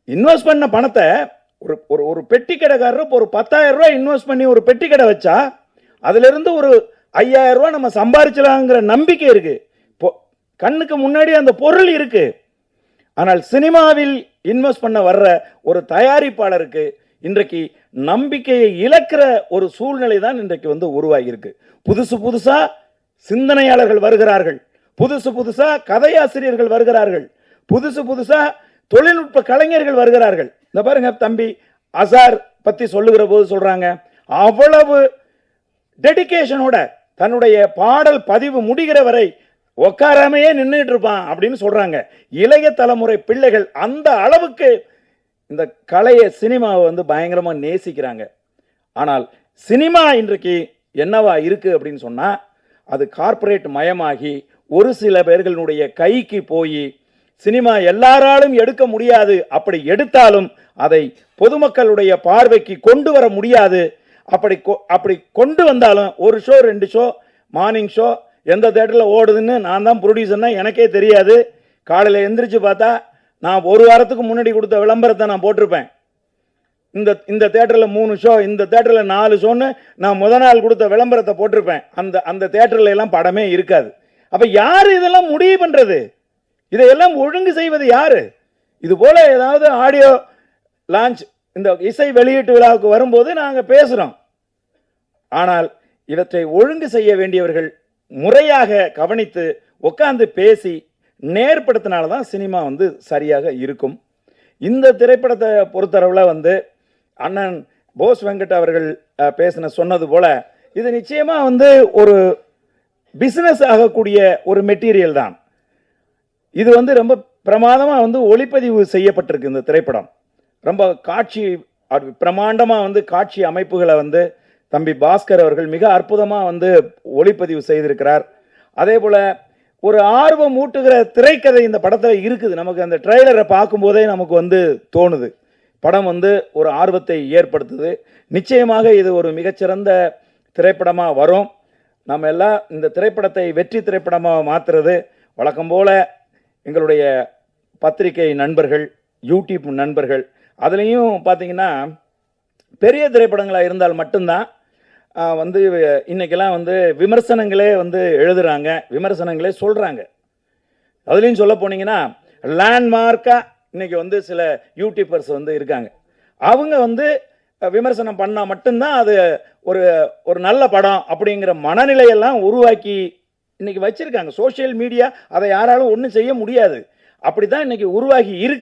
Invest பண்ண பணத்தை ஒரு ஒரு ஒரு பெட்டி கடைக்காரர் ஒரு 10,000 ரூபாய் இன்வெஸ்ட் பண்ணி ஒரு பெட்டி கடை வச்சா அதுல இருந்து ஒரு 5,000 ரூபாய் நம்ம சம்பாதிச்சலாங்கிற நம்பிக்கை இருக்கு. கண்ணுக்கு முன்னாடி அந்த பொருள் இருக்கு. ஆனால் சினிமாவில் இன்வெஸ்ட் பண்ண வர்ற ஒரு தயாரிப்பாளருக்கு இன்றைக்கு நம்பிக்கையை இழக்கிற ஒரு சூழ்நிலை தான் இன்றைக்கு உருவாகி இருக்கு. புதுசு புதுசா சிந்தனையாளர்கள் வருகிறார்கள், புதுசு புதுசா கதையாசிரியர்கள் வருகிறார்கள், புதுசு புதுசா தொழில்நுட்ப கலைஞர்கள் வருகிறார்கள். இந்த பாருங்க, தம்பி அசார் பத்தி சொல்லுகிற போது சொல்றாங்க, அவ்வளவு டெடிகேஷனோட தன்னுடைய பாடல் பதிவு முடிகிற வரை உட்காராமையே நின்றுட்டு இருப்பான் அப்படின்னு சொல்றாங்க. இளைய தலைமுறை பிள்ளைகள் அந்த அளவுக்கு இந்த கலையை சினிமாவை பயங்கரமா நேசிக்கிறாங்க. ஆனால் சினிமா இன்றைக்கு என்னவா இருக்கு அப்படின்னு சொன்னா, அது கார்ப்பரேட் மயமாகி ஒரு சில பேர்களுடைய கைக்கு போய் சினிமா எல்லாராலும் எடுக்க முடியாது. அப்படி எடுத்தாலும் அதை பொதுமக்களுடைய பார்வைக்கு கொண்டு வர முடியாது. அப்படி கொண்டு வந்தாலும் ஒரு ஷோ 2 ஷோ மார்னிங் ஷோ எந்த தேட்டரில் ஓடுதுன்னு நான் தான் ப்ரொடியூசர்னா எனக்கே தெரியாது. காலையில் எந்திரிச்சு பார்த்தா நான் ஒரு வாரத்துக்கு முன்னாடி கொடுத்த விளம்பரத்தை நான் போட்டிருப்பேன். இந்த தேட்டரில் 3 ஷோ, இந்த தேட்டரில் 4 ஷோன்னு நான் முதல் நாள் கொடுத்த விளம்பரத்தை போட்டிருப்பேன். அந்த தேட்டரில் எல்லாம் படமே இருக்காது. அப்ப யாரு இதெல்லாம் முடிவு பண்றது? இதையெல்லாம் ஒழுங்கு செய்வது யாரு? இது போல ஏதாவது ஆடியோ லான்ச், இந்த இசை வெளியீட்டு விழாவுக்கு வரும்போது நாங்கள் பேசுறோம். ஆனால் இவற்றை ஒழுங்கு செய்ய வேண்டியவர்கள் முறையாக கவனித்து உட்கார்ந்து பேசி நேர்படுத்தினால்தான் சினிமா சரியாக இருக்கும். இந்த திரைப்படத்தை பொறுத்தளவில் அண்ணன் போஸ் வெங்கட் அவர்கள் சொன்னது போல இது நிச்சயமா ஒரு பிசினஸ் ஆகக்கூடிய ஒரு மெட்டீரியல் தான். இது ரொம்ப பிரமாதமா ஒளிப்பதிவு செய்யப்பட்டிருக்கு. இந்த திரைப்படம் ரொம்ப காட்சி பிரமாண்டமா காட்சி அமைப்புகளை தம்பி பாஸ்கர் அவர்கள் மிக அற்புதமா ஒளிப்பதிவு செய்திருக்கிறார். அதே போல ஒரு ஆர்வம் ஊட்டுகிற திரைக்கதை இந்த படத்தில் இருக்குது. நமக்கு அந்த ட்ரெய்லரை பார்க்கும் போதே நமக்கு தோணுது. படம் ஒரு ஆர்வத்தை ஏற்படுத்துது. நிச்சயமாக இது ஒரு மிகச்சிறந்த திரைப்படமா வரும். நம்ம எல்லாம் இந்த திரைப்படத்தை வெற்றி திரைப்படமாக மாற்றுறது வழக்கம் போல எங்களுடைய பத்திரிகை நண்பர்கள், யூடியூப் நண்பர்கள், அதுலேயும் பார்த்தீங்கன்னா பெரிய திரைப்படங்களாக இருந்தால் மட்டும்தான் இன்னைக்கெல்லாம் விமர்சனங்களே எழுதுறாங்க, விமர்சனங்களே சொல்றாங்க. அதுலேயும் சொல்ல போனீங்கன்னா லேண்ட்மார்க்கா இன்னைக்கு சில யூடியூபர்ஸ் இருக்காங்க. அவங்க விமர்சனம் பண்ணா மட்டும்தான் அது ஒரு நல்ல படம் அப்படிங்கிற மனநிலையெல்லாம் உருவாக்கி இன்னைக்கு வச்சிருக்காங்க. சோசியல் மீடியா அதை யாராலும் ஒன்றும் செய்ய முடியாது. அப்படிதான் இன்னைக்கு உருவாகி இருக்கு.